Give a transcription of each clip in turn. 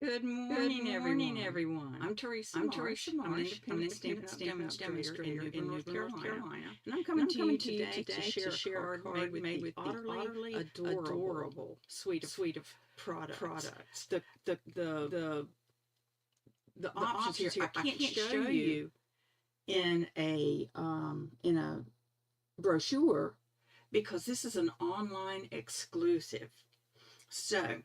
Good morning, everyone. I'm Teresa Marsh. I'm an independent stamp demonstrator in North Carolina. And I'm coming to you today to share a card made with the Otterly Adorable Suite of products. The options here I can't show you in a brochure because this is an online exclusive. So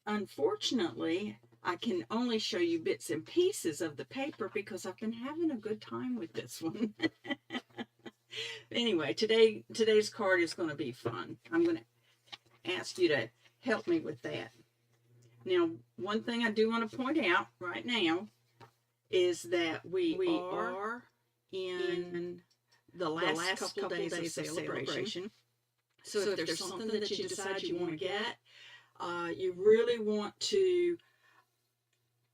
unfortunately, I can only show you bits and pieces of the paper because I've been having a good time with this one. Anyway, today's card is going to be fun. I'm going to ask you to help me with that. Now, one thing I do want to point out right now is that we are in the last couple days of celebration. So if there's something that you decide you want to get, you really want to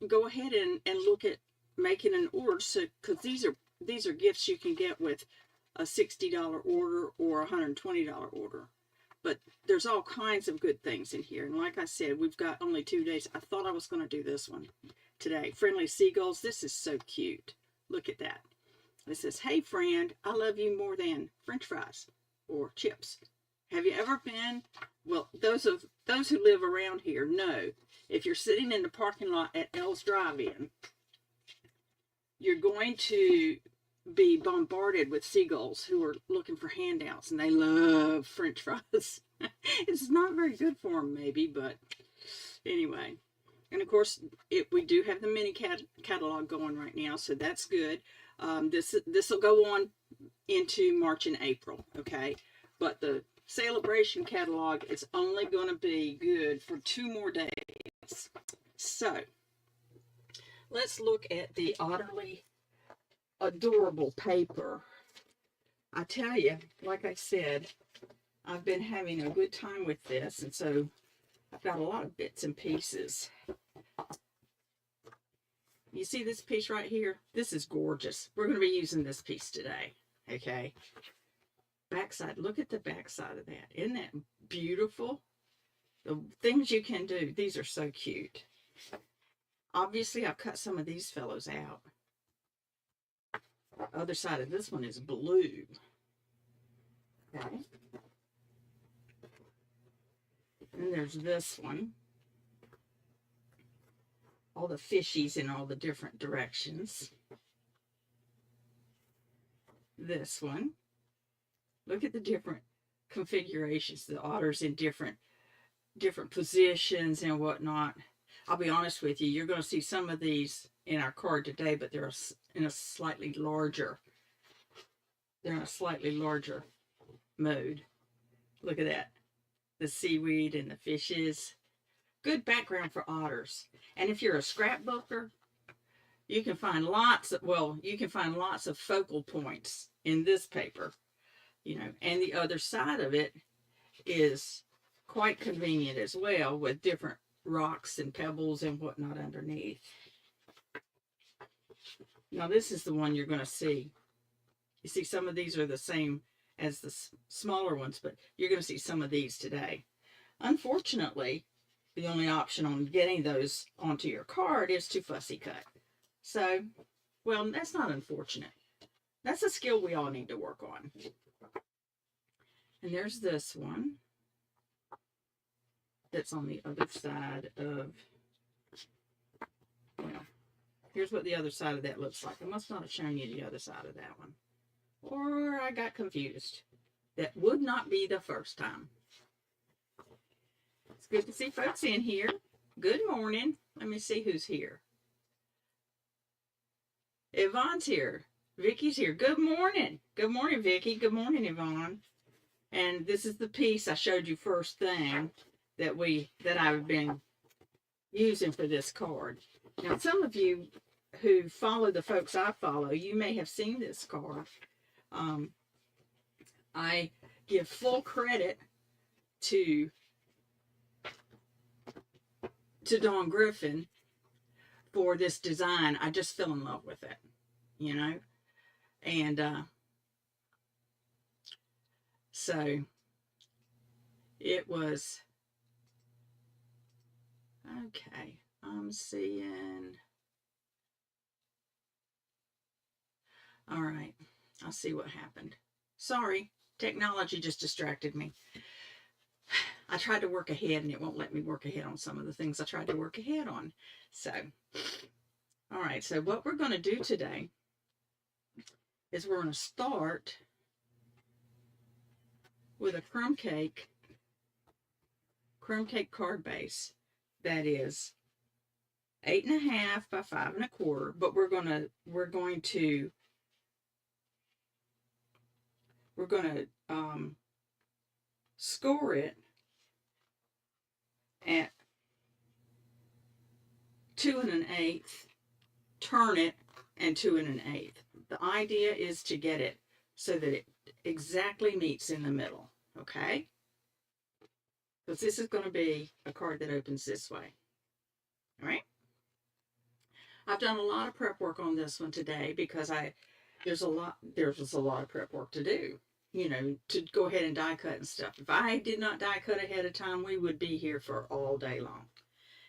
go ahead and look at making an order, so because these are gifts you can get with a $60 order or a $120 order. But there's all kinds of good things in here. And like I said, we've got only 2 days. I thought I was going to do this one today. Friendly Seagulls. This is so cute. Look at that. It says, "Hey friend, I love you more than French fries or chips." Have you ever been, well, those who live around here know, if you're sitting in the parking lot at L's Drive-In, you're going to be bombarded with seagulls who are looking for handouts, and they love French fries. It's not very good for them, maybe, but anyway. And of course, we do have the mini catalog going right now, so that's good. This will go on into March and April, okay? But the celebration catalog is only going to be good for 2 more days. So let's look at the Otterly Adorable paper. I tell you, like I said, I've been having a good time with this, and so I've got a lot of bits and pieces. You see this piece right here? This is gorgeous. We're going to be using this piece today, okay? Backside, look at the backside of that. Isn't that beautiful? The things you can do, these are so cute. Obviously, I've cut some of these fellows out. The other side of this one is blue. Okay. And there's this one. All the fishies in all the different directions. This one. Look at the different configurations, the otters in different positions and whatnot. I'll be honest with you, you're going to see some of these in our card today, but they're in a slightly larger mode. Look at that. The seaweed and the fishes. Good background for otters. And if you're a scrapbooker, you can find lots of focal points in this paper. You know, and the other side of it is quite convenient as well, with different rocks and pebbles and whatnot underneath. Now this is the one you're going to see. You see, some of these are the same as the smaller ones, but you're going to see some of these today. Unfortunately, the only option on getting those onto your card is to fussy cut. So, well, that's not unfortunate. That's a skill we all need to work on. And there's this one that's on the other side of, well, here's what the other side of that looks like. I must not have shown you the other side of that one. Or I got confused. That would not be the first time. It's good to see folks in here. Good morning. Let me see who's here. Yvonne's here. Vicky's here. Good morning. Good morning, Vicky. Good morning, Yvonne. And this is the piece I showed you first thing that I've been using for this card. Now, some of you who follow the folks I follow, you may have seen this card. I give full credit to Dawn Griffin for this design. I just fell in love with it, you know, and so it was Okay, I'm seeing. All right, I'll see what happened. Sorry, technology just distracted me. I tried to work ahead and it won't let me work ahead on some of the things I tried to work ahead on. So, all right, so what we're going to do today is we're going to start with a crumb cake card base that is 8.5 by 5.25, but we're going to score it at 2 1/8, turn it, and 2 1/8. The idea is to get it so that it exactly meets in the middle, okay? Because this is going to be a card that opens this way, all right? I've done a lot of prep work on this one today because there's a lot of prep work to do, you know, to go ahead and die cut and stuff. If I did not die cut ahead of time, we would be here for all day long.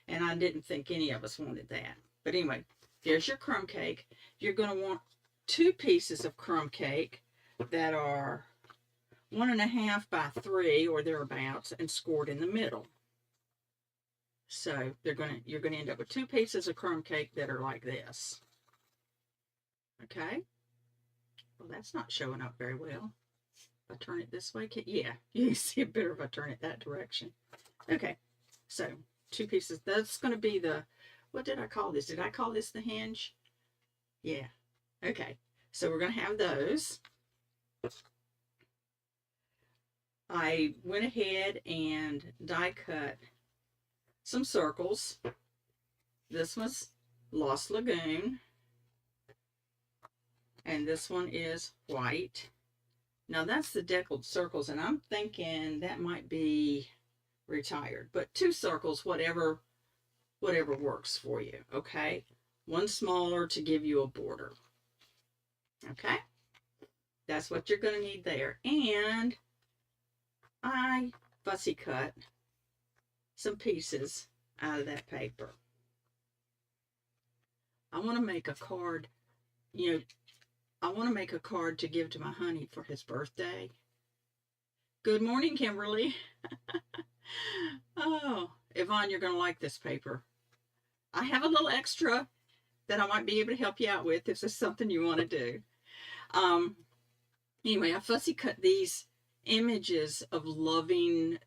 And I didn't think any of us wanted that. But anyway, there's your crumb cake. You're going to want 2 pieces of crumb cake that are 1.5 by 3 or thereabouts and scored in the middle. So you're going to end up with 2 pieces of crumb cake that are like this. Okay? Well, that's not showing up very well. If I turn it this way, yeah, you can see it better if I turn it that direction. Okay, so 2 pieces. That's going to be the, what did I call this? Did I call this the hinge? Yeah. Okay, so we're going to have those. I went ahead and die cut some circles. This one's Lost Lagoon. And this one is white. Now that's the deckled circles, and I'm thinking that might be retired. But 2 circles, whatever works for you, okay? One smaller to give you a border. Okay? That's what you're going to need there. And I fussy cut some pieces out of that paper. I want to make a card, you know, I want to make a card to give to my honey for his birthday. Good morning, Kimberly. Oh, Yvonne, you're going to like this paper. I have a little extra that I might be able to help you out with if there's something you want to do. Anyway, I fussy cut these images of loving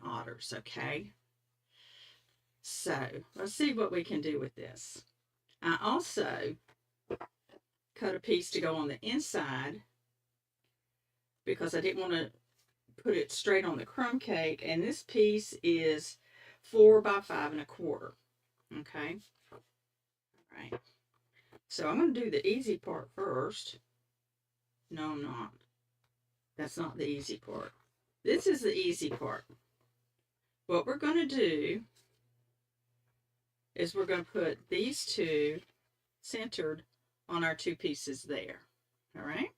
otters, okay? So, let's see what we can do with this. I also cut a piece to go on the inside because I didn't want to put it straight on the crumb cake, and this piece is 4 by 5.25. Okay? All right. So I'm going to do the easy part first. No, I'm not. That's not the easy part. This is the easy part. What we're going to do is we're going to put these 2 centered on our 2 pieces there. All right?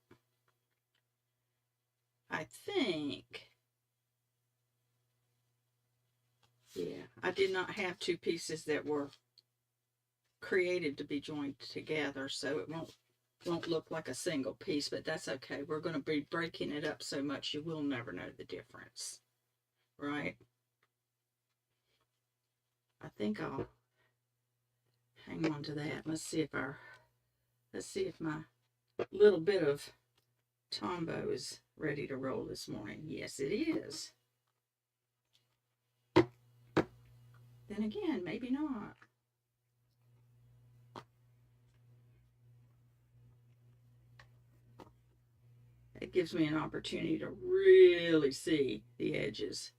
I think, yeah, I did not have 2 pieces that were created to be joined together, so it won't look like a single piece, but that's okay. We're going to be breaking it up so much you will never know the difference, right? I think I'll hang on to that. Let's see if my little bit of Tombow is ready to roll this morning. Yes, it is. Then again, maybe not. It gives me an opportunity to really see the edges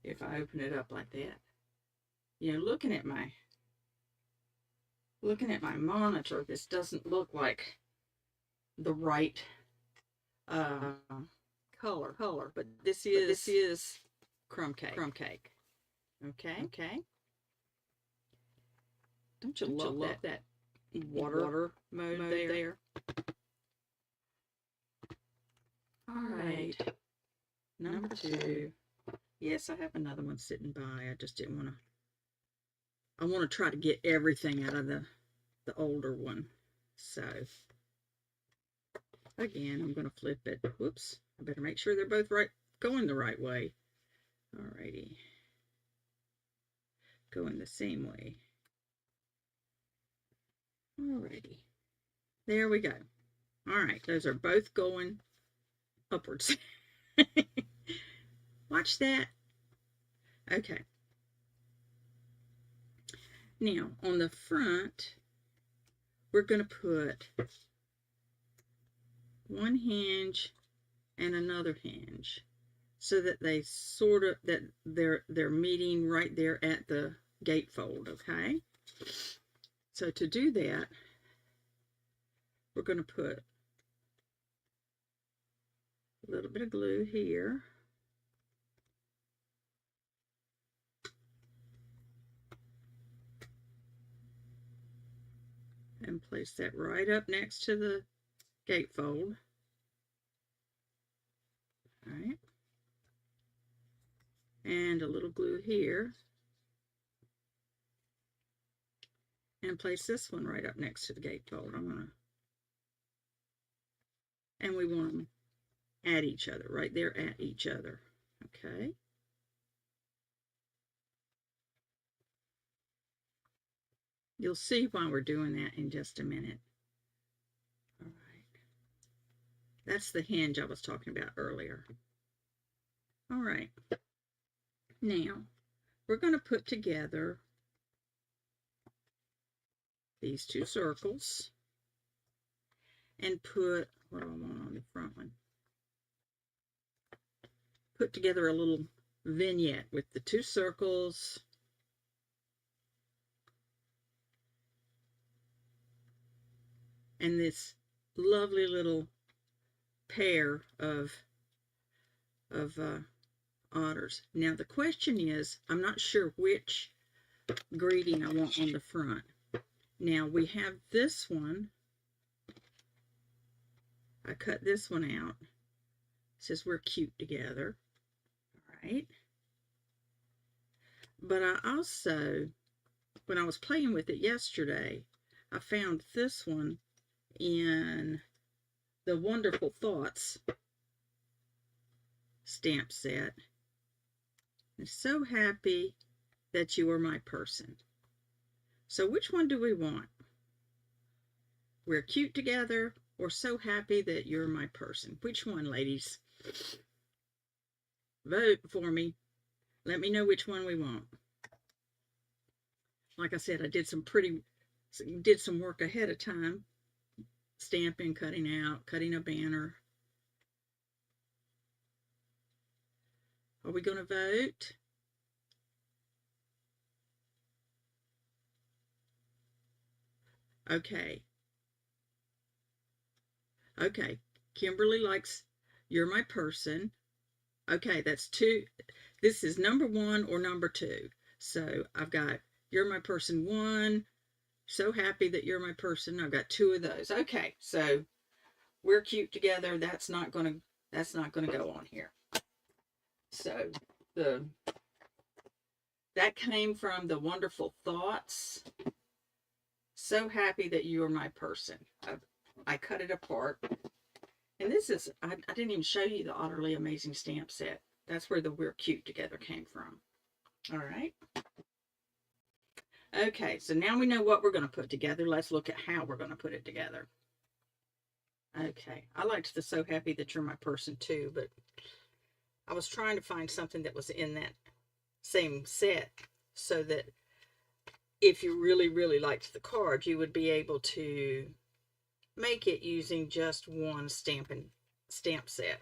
if I open it up like that. You know, looking at my monitor, this doesn't look like the right color, but this is crumb cake. Okay. Don't you love that water mode there? All right, number 2. Yes, I have another one sitting by. I just didn't want to. I want to try to get everything out of the older one. So, again, I'm going to flip it. Whoops. I better make sure they're both going the right way. Alrighty. Going the same way. Alrighty. There we go. Alright, those are both going upwards. Watch that. Okay. Now, on the front, we're going to put one hinge and another hinge so that they sort of, that they're meeting right there at the gatefold, okay? So to do that, we're going to put a little bit of glue here. And place that right up next to the gatefold. All right. And a little glue here. And place this one right up next to the gatefold. And we want them at each other, right there at each other. Okay. You'll see why we're doing that in just a minute. All right. That's the hinge I was talking about earlier. All right. Now, we're going to put together these two circles and put, what do I want on the front one? Put together a little vignette with the two circles and this lovely little pair of otters. Now the question is, I'm not sure which greeting I want on the front. Now we have this one. I cut this one out. It says we're cute together. All right. But I also, when I was playing with it yesterday, I found this one in the Wonderful Thoughts stamp set. I'm so happy that you are my person. So which one do we want? We're cute together or so happy that you're my person? Which one, ladies? Vote for me. Let me know which one we want. Like I said, I did some work ahead of time. Stamping, cutting out, cutting a banner. Are we going to vote? Okay. Okay. Kimberly likes You're My Person. Okay, that's two. This is number 1 or number 2. So I've got You're My Person 1. So happy that you're my person. I've got 2 of those. Okay, so we're cute together. That's not gonna go on here. So that came from the Wonderful Thoughts. So happy that you are my person. I cut it apart. And this is, I didn't even show you the Otterly Amazing Stamp Set. That's where the We're Cute Together came from. All right. Okay, so now we know what we're going to put together. Let's look at how we're going to put it together. Okay, I liked the So Happy That You're My Person too, but I was trying to find something that was in that same set so that if you really, really liked the card, you would be able to make it using just one stamp set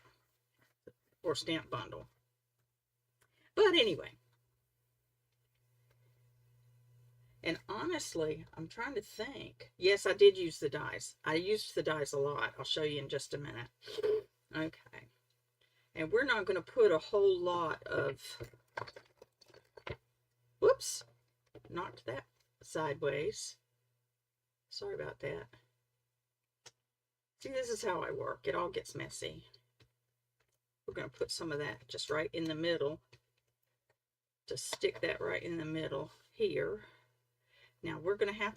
or stamp bundle. But anyway, and honestly, I'm trying to think. Yes, I did use the dies. I used the dies a lot. I'll show you in just a minute. Okay. And we're not going to put a whole lot of, whoops, knocked that sideways. Sorry about that. See, this is how I work. It all gets messy. We're going to put some of that just right in the middle to stick that right in the middle here. Now we're going to have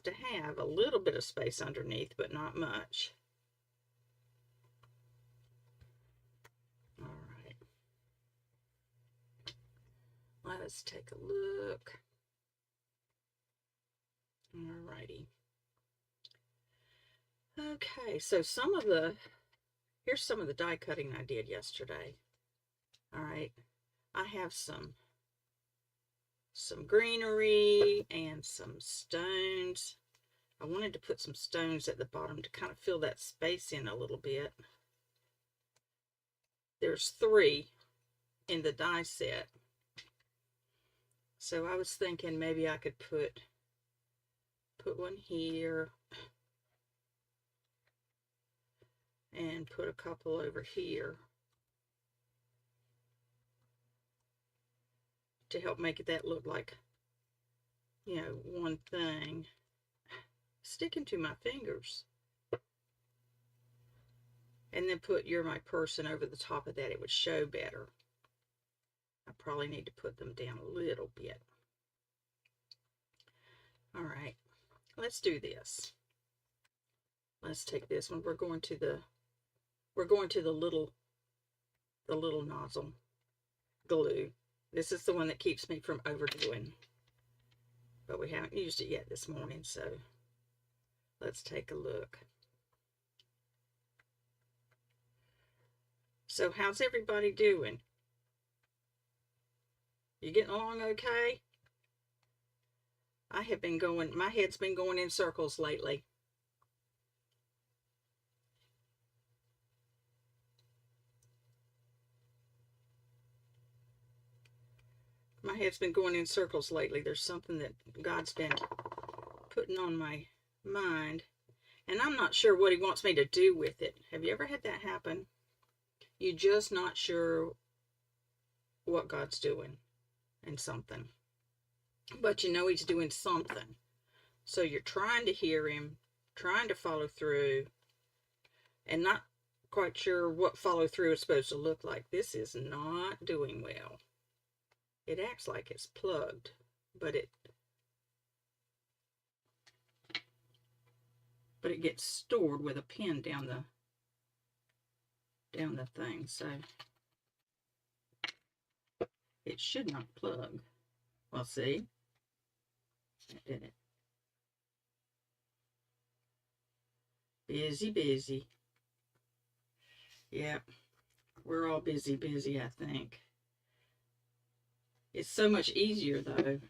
a little bit of space underneath, but not much. All right. Let's take a look. All righty. Okay, so here's some of the die cutting I did yesterday. All right, I have some greenery and some stones. I wanted to put some stones at the bottom to kind of fill that space in a little bit. There's 3 in the die set. So I was thinking maybe I could put one here and put a couple over here to help make that look like, you know, one thing. Sticking to my fingers. And then put "You're My Person" over the top of that. It would show better. I probably need to put them down a little bit. All right, let's do this. Let's take this one. We're going to the little nozzle glue. This is the one that keeps me from overdoing, but we haven't used it yet this morning, so let's take a look. So how's everybody doing? You getting along okay? My head's been going in circles lately. My head's been going in circles lately. There's something that God's been putting on my mind, and I'm not sure what he wants me to do with it. Have you ever had that happen? You're just not sure what God's doing in something, but you know he's doing something. So you're trying to hear him, trying to follow through, and not quite sure what follow through is supposed to look like. This is not doing well. It acts like it's plugged, but it gets stored with a pin down the thing, so it should not plug. Well, see, that did it. Busy. Yep, we're all busy, I think. It's so much easier, though,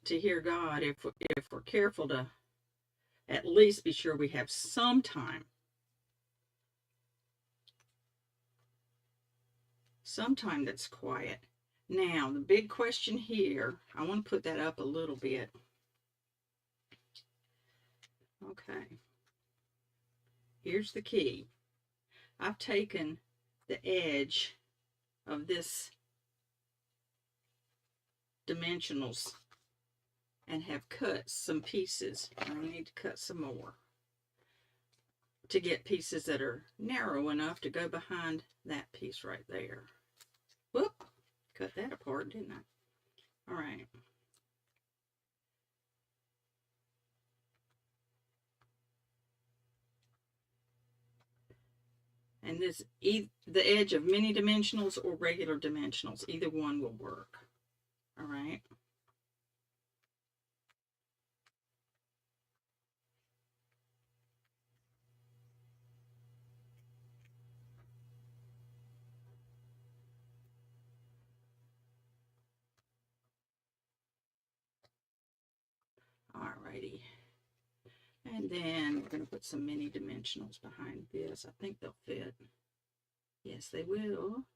to hear God if we're careful to at least be sure we have some time. Sometime that's quiet. Now, the big question here, I want to put that up a little bit. Okay. Here's the key. I've taken the edge of this dimensionals and have cut some pieces. I need to cut some more to get pieces that are narrow enough to go behind that piece right there. Whoop, cut that apart, didn't I? All right. And this, the edge of mini dimensionals or regular dimensionals, either one will work. All right. Alrighty. And then we're going to put some mini dimensionals behind this. I think they'll fit. Yes, they will.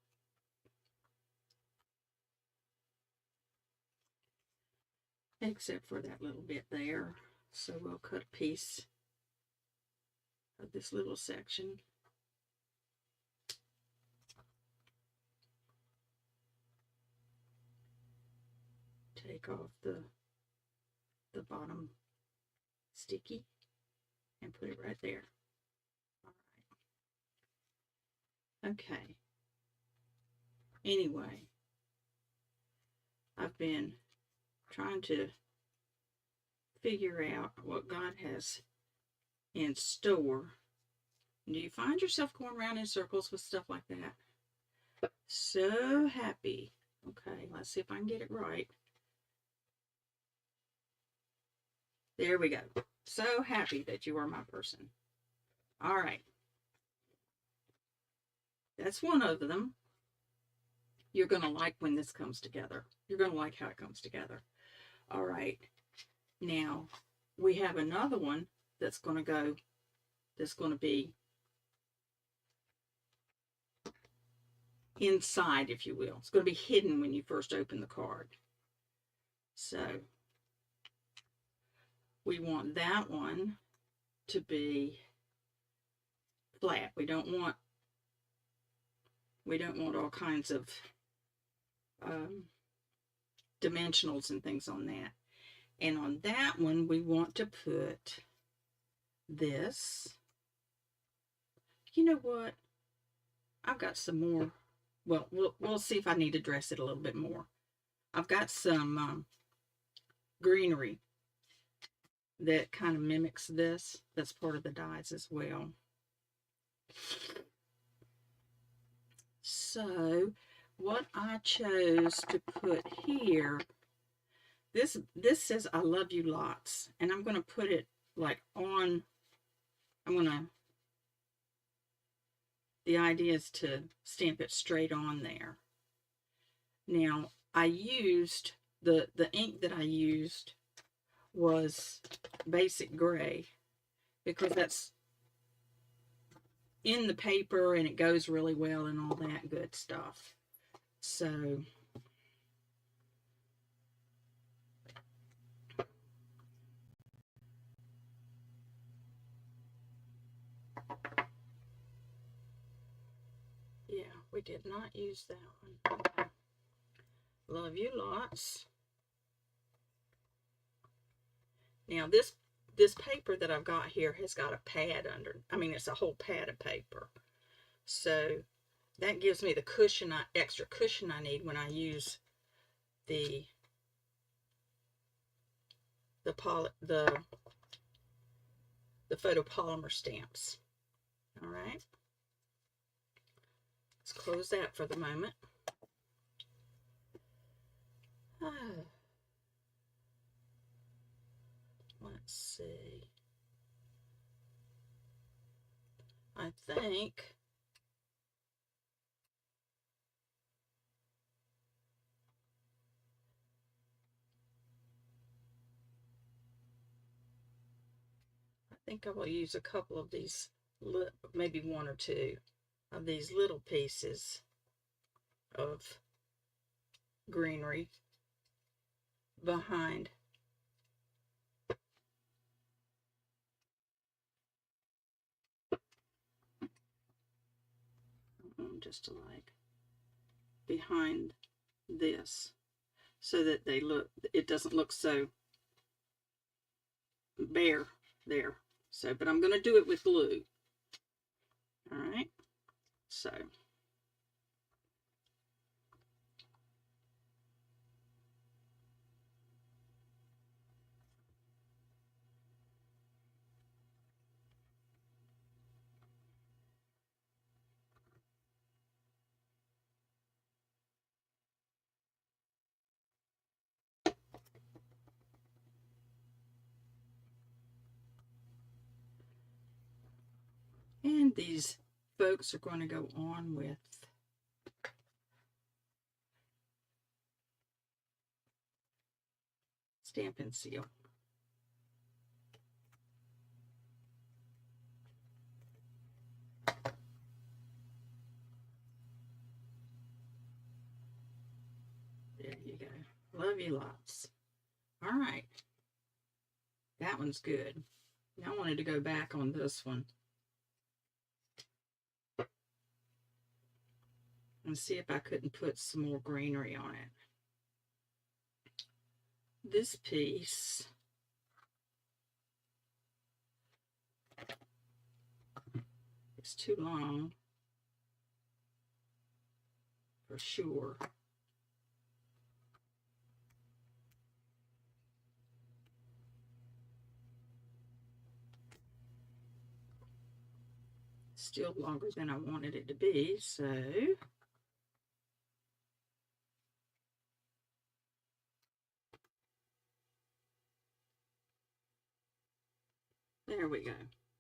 Except for that little bit there. So we'll cut a piece of this little section. Take off the bottom sticky and put it right there. All right. Okay. Anyway, I've been trying to figure out what God has in store. Do you find yourself going around in circles with stuff like that? So happy. Okay, let's see if I can get it right. There we go. So happy that you are my person. All right. That's one of them. You're going to like when this comes together. You're going to like how it comes together. All right. Now, we have another one that's going to be inside, if you will. It's going to be hidden when you first open the card. So, we want that one to be flat. We don't want all kinds of dimensionals and things on that. And on that one, we want to put this. You know what? I've got some more. Well, we'll see if I need to dress it a little bit more. I've got some greenery that kind of mimics this. That's part of the dies as well. So, what I chose to put here, this says I love you lots, and I'm going to put it like on, the idea is to stamp it straight on there. Now, I used, the ink that I used was basic gray, because that's in the paper and it goes really well and all that good stuff. So, yeah, we did not use that one. Okay. Love you lots. Now this paper that I've got here has got a pad under. I mean, it's a whole pad of paper. So that gives me the cushion, extra cushion I need when I use the photopolymer stamps. All right. Let's close that for the moment. Let's see. I think I will use a couple of these, maybe one or two of these little pieces of greenery behind. Just to like behind this, so that it doesn't look so bare there. So, but I'm going to do it with glue. All right. So, and these folks are going to go on with Stampin' Seal. There you go. Love you lots. All right. That one's good. Now I wanted to go back on this one and see if I couldn't put some more greenery on it. This piece is too long for sure. Still longer than I wanted it to be, so there we go.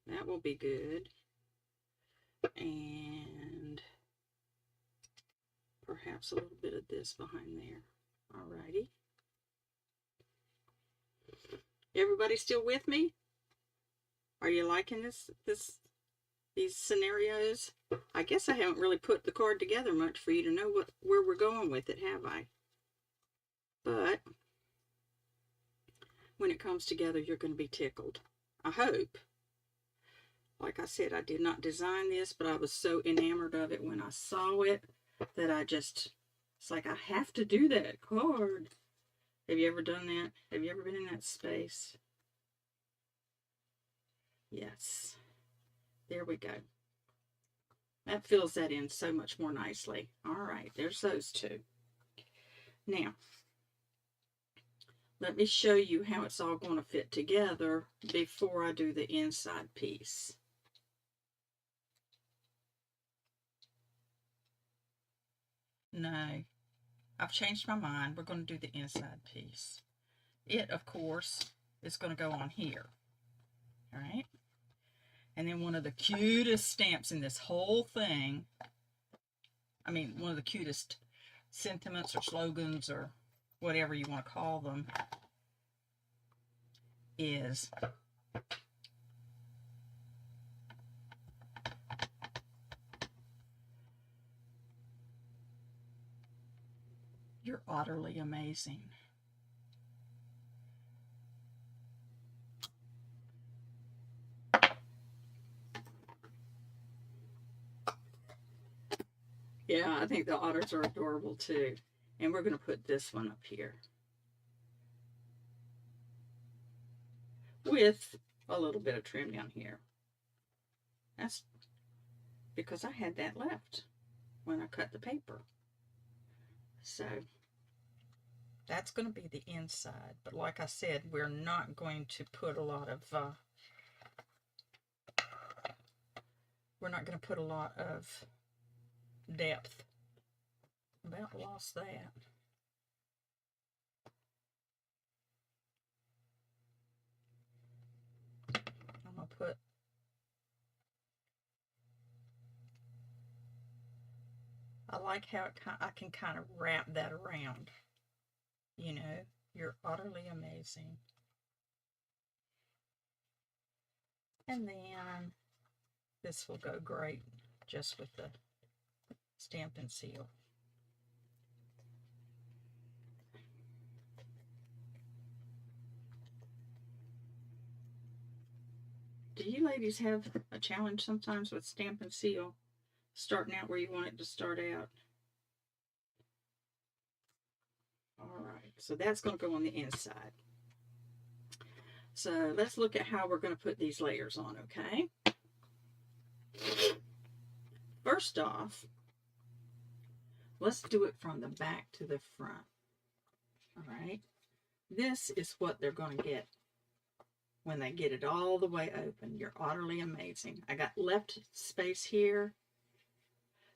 That will be good. And perhaps a little bit of this behind there. Alrighty. Everybody still with me? Are you liking these scenarios? I guess I haven't really put the card together much for you to know where we're going with it, have I? But when it comes together, you're going to be tickled. I hope. Like I said, I did not design this, but I was so enamored of it when I saw it that it's like, I have to do that card. Have you ever done that? Have you ever been in that space? Yes. There we go. That fills that in so much more nicely. All right, there's those two. Now, let me show you how it's all going to fit together before I do the inside piece. No, I've changed my mind. We're going to do the inside piece. It, of course, is going to go on here. All right. And then one of the cutest stamps in this whole thing, I mean, one of the cutest sentiments or slogans or whatever you want to call them, is "You're utterly amazing." Yeah, I think the otters are adorable too. And we're going to put this one up here with a little bit of trim down here. That's because I had that left when I cut the paper. So that's going to be the inside. But like I said, we're not going to put a lot of depth. About lost that. I'm going to put I like how I can kind of wrap that around. You know, you're utterly amazing. And then this will go great just with the stamp and seal. Do you ladies have a challenge sometimes with stamp and seal? Starting out where you want it to start out? Alright, so that's going to go on the inside. So let's look at how we're going to put these layers on, okay? First off, let's do it from the back to the front. Alright, this is what they're going to get when they get it all the way open. You're utterly amazing. I got left space here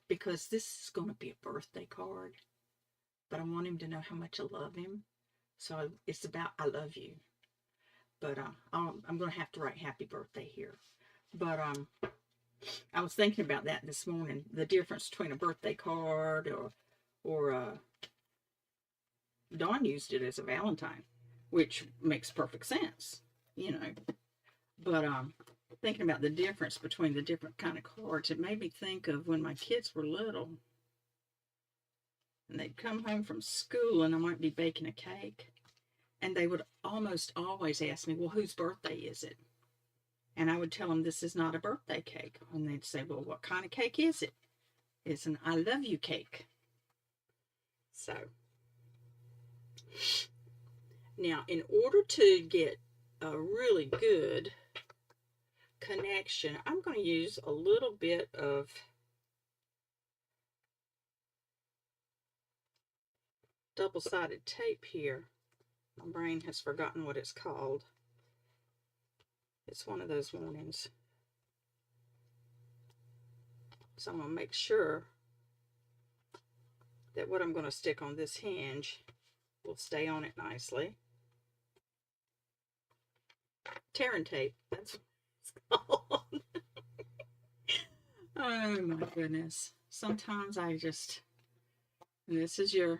because this is going to be a birthday card, but I want him to know how much I love him. So it's about I love you. But I'm going to have to write happy birthday here. But I was thinking about that this morning, the difference between a birthday card or Dawn used it as a Valentine, which makes perfect sense, you know. But thinking about the difference between the different kind of cards, it made me think of when my kids were little and they'd come home from school and I might be baking a cake and they would almost always ask me, well, whose birthday is it? And I would tell them this is not a birthday cake. And they'd say, well, what kind of cake is it? It's an I love you cake. So now in order to get a really good connection, I'm going to use a little bit of double-sided tape here. My brain has forgotten what it's called. It's one of those mornings. So I'm going to make sure that what I'm going to stick on this hinge will stay on it nicely. Tear and tape, that's what it's called. Oh my goodness. Sometimes I just, and this is your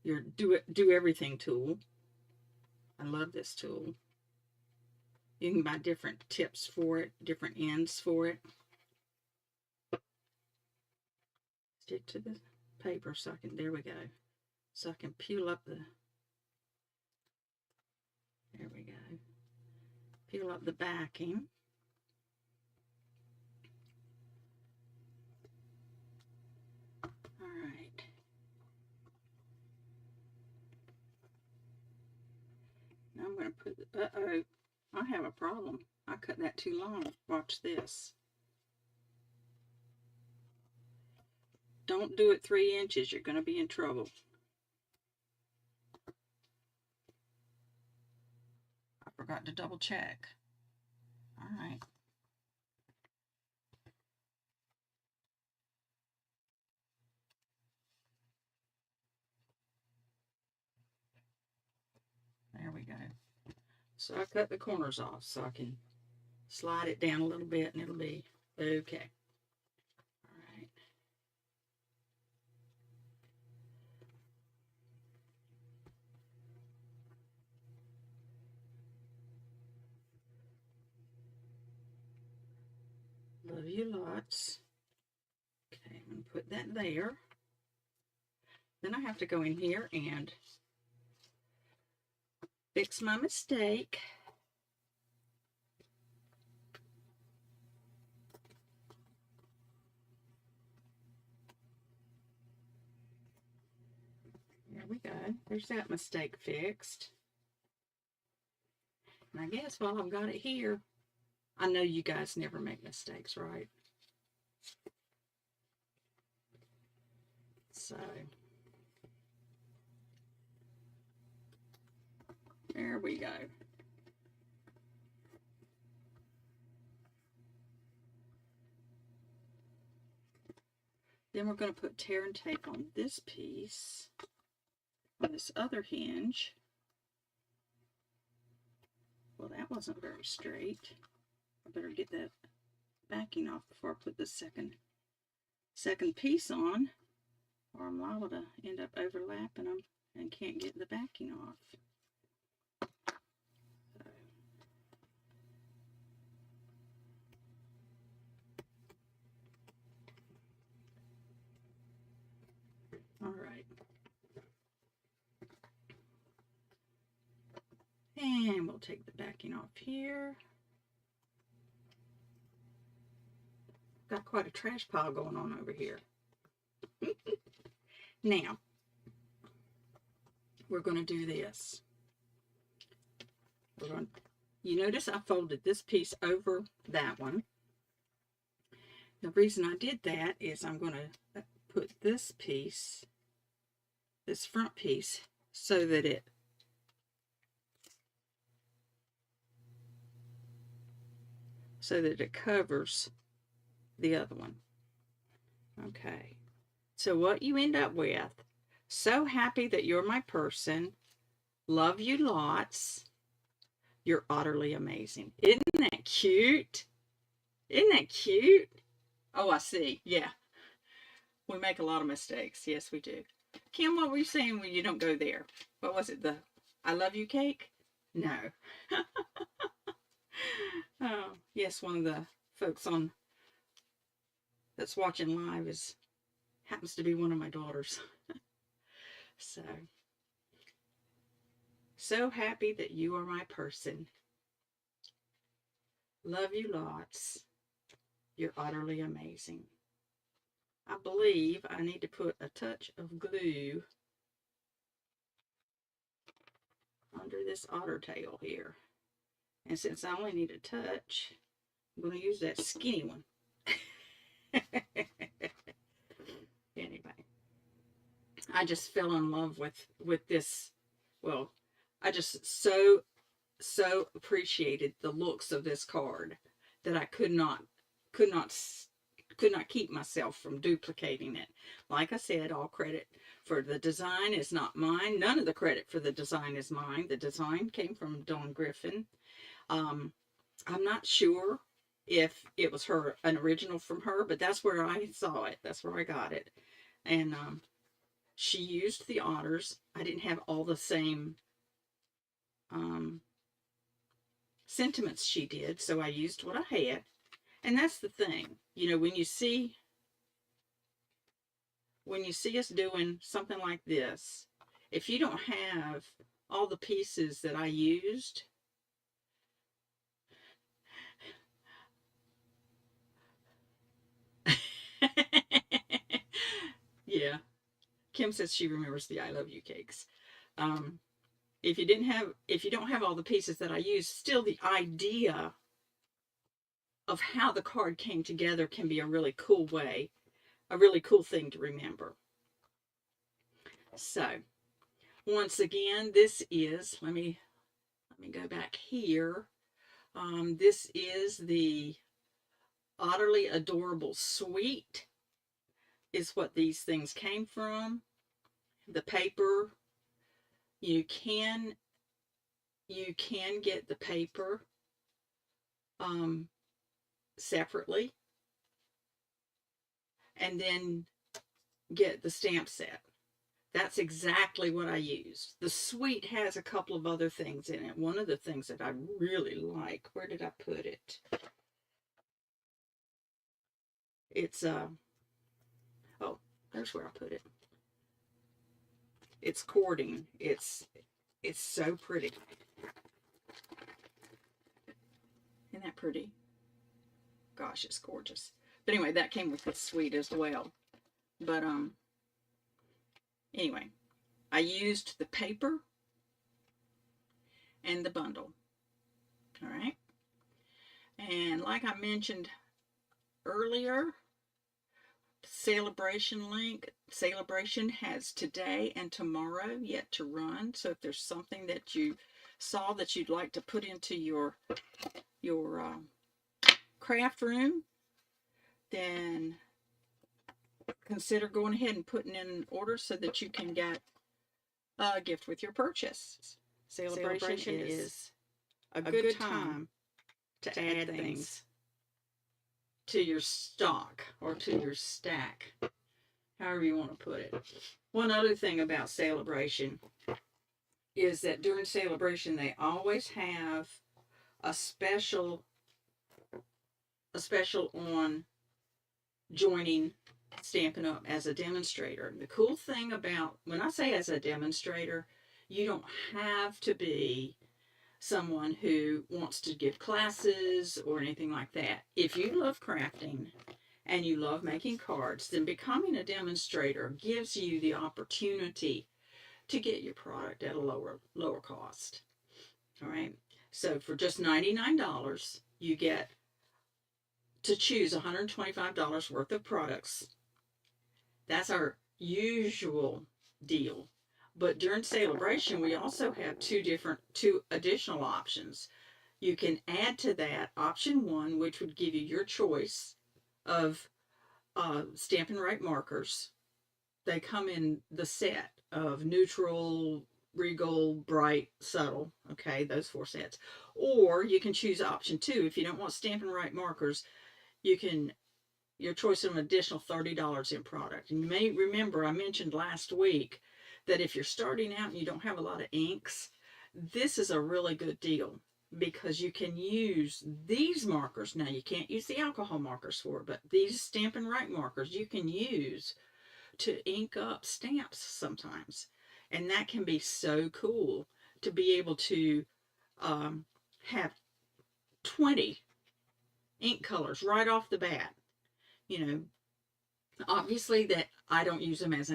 do everything tool. I love this tool. You can buy different tips for it, different ends for it. Stick to the paper so I can, there we go. So I can peel up the, there we go. Peel up the backing. All right. Now I'm going to put, uh-oh, I have a problem. I cut that too long. Watch this. Don't do it 3 inches. You're going to be in trouble. I forgot to double check. All right. There we go. So I cut the corners off so I can slide it down a little bit and it'll be okay. All right. Love you lots. Okay, I'm going to put that there. Then I have to go in here and fix my mistake. There we go. There's that mistake fixed. And I guess while I've got it here, I know you guys never make mistakes, right? So, there we go. Then we're going to put tear and tape on this piece, on this other hinge. Well, that wasn't very straight. I better get that backing off before I put the second piece on, or I'm liable to end up overlapping them and can't get the backing off. So. All right. And we'll take the backing off here. Got quite a trash pile going on over here. Now, we're going to do this. You notice I folded this piece over that one. The reason I did that is I'm going to put this piece, this front piece, so that it covers the other one. Okay. So what you end up with, so happy that you're my person, love you lots, you're utterly amazing. Isn't that cute? Isn't that cute? Oh, I see. Yeah. We make a lot of mistakes. Yes, we do. Kim, what were you saying when you don't go there? What was it? The I love you cake? No. Oh, yes, one of the folks on that's watching live happens to be one of my daughters. So happy that you are my person. Love you lots. You're utterly amazing. I believe I need to put a touch of glue under this otter tail here. And since I only need a touch, I'm going to use that skinny one. Anyway, I just fell in love with this. Well, I just so appreciated the looks of this card that I could not could not keep myself from duplicating it. Like I said, all credit for the design is not mine. None of the credit for the design is mine. The design came from Dawn Griffin. I'm not sure if it was an original from her, but that's where I saw it. That's where I got it. And she used the otters. I didn't have all the same sentiments she did, so I used what I had. And that's the thing, you know, when you see us doing something like this, if you don't have all the pieces that I used, yeah, Kim says she remembers the I love you cakes. If you don't have all the pieces that I used, still the idea of how the card came together can be a really cool thing to remember. So, once again, this is, let me go back here. This is the Otterly Adorable Suite, is what these things came from. The paper, you can get the paper separately, and then get the stamp set. That's exactly what I used. The suite has a couple of other things in it. One of the things that I really like, where did I put it? It's oh, there's where I put it. It's cording. It's so pretty. Isn't that pretty? Gosh, it's gorgeous. But anyway, that came with the suite as well. But anyway, I used the paper and the bundle. All right. And like I mentioned earlier, Celebration link. Celebration has today and tomorrow yet to run. So if there's something that you saw that you'd like to put into your craft room, then consider going ahead and putting in an order so that you can get a gift with your purchase. Celebration is a good time to add things to your stock or to your stack, however you want to put it. One other thing about Celebration is that during Celebration they always have a special on joining Stampin' Up! As a demonstrator. The cool thing about, when I say as a demonstrator, you don't have to be someone who wants to give classes or anything like that. If you love crafting and you love making cards, then becoming a demonstrator gives you the opportunity to get your product at a lower cost. All right. So for just $99, you get to choose $125 worth of products. That's our usual deal. But during Celebration, we also have two additional options. You can add to that option 1, which would give you your choice of Stampin' Right markers. They come in the set of neutral, regal, bright, subtle. Okay, those 4 sets. Or you can choose option 2. If you don't want Stampin' Right markers, your choice of an additional $30 in product. And you may remember I mentioned last week that if you're starting out and you don't have a lot of inks, this is a really good deal because you can use these markers. Now, you can't use the alcohol markers for it, but these Stampin' Right markers you can use to ink up stamps sometimes. And that can be so cool to be able to have 20 ink colors right off the bat. You know, obviously that I don't use them as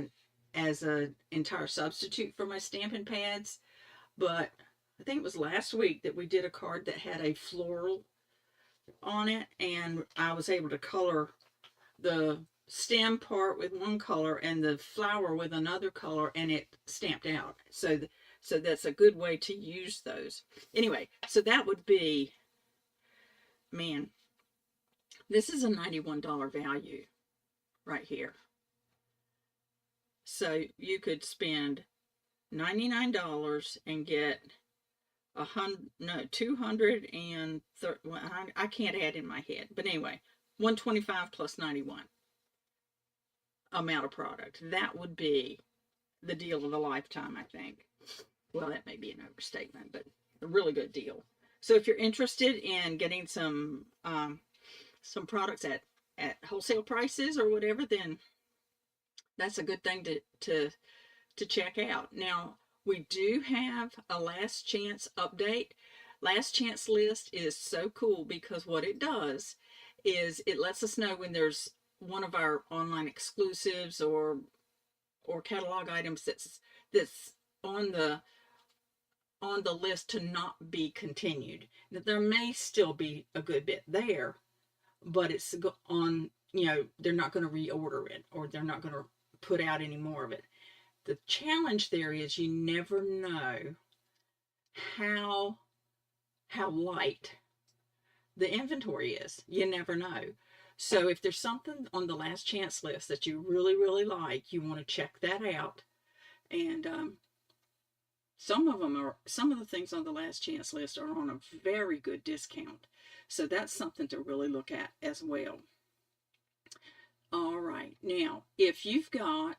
an entire substitute for my stamping pads, but I think it was last week that we did a card that had a floral on it, and I was able to color the stem part with one color and the flower with another color, and it stamped out. So that's a good way to use those. Anyway, so that would be, man, This is a $91 value right here. So you could spend $99 and get 230, well, I can't add in my head, but anyway, 125 plus 91 amount of product. That would be the deal of a lifetime, I think. Well, that may be an overstatement, but a really good deal. So if you're interested in getting some products at wholesale prices or whatever, then that's a good thing to check out. Now, we do have a last chance update. Last chance list is so cool because what it does is it lets us know when there's one of our online exclusives or catalog items that's on the list to not be continued. That there may still be a good bit there, but it's on, you know, they're not going to reorder it, or they're not going to put out any more of it. The challenge there is you never know how light the inventory is. You never know. So if there's something on the last chance list that you really, really like, you want to check that out. And some of the things on the last chance list are on a very good discount. So that's something to really look at as well. All right. Now, if you've got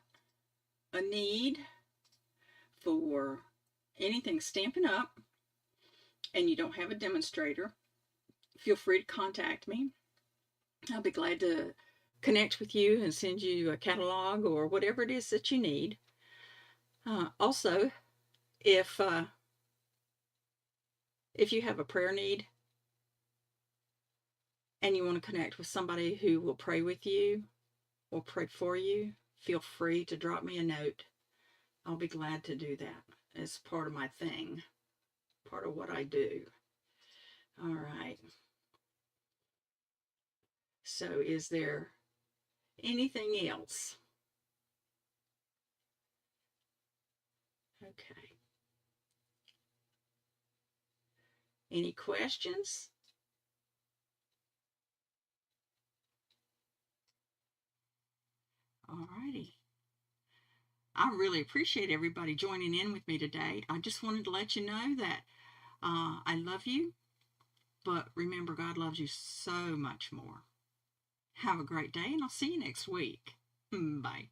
a need for anything Stampin' Up! And you don't have a demonstrator, feel free to contact me. I'll be glad to connect with you and send you a catalog or whatever it is that you need. Also, if you have a prayer need and you want to connect with somebody who will pray with you or pray for you, feel free to drop me a note. I'll be glad to do that as part of my thing, part of what I do. All right. So is there anything else? Okay. Any questions? All righty. I really appreciate everybody joining in with me today. I just wanted to let you know that I love you, but remember, God loves you so much more. Have a great day, and I'll see you next week. Bye.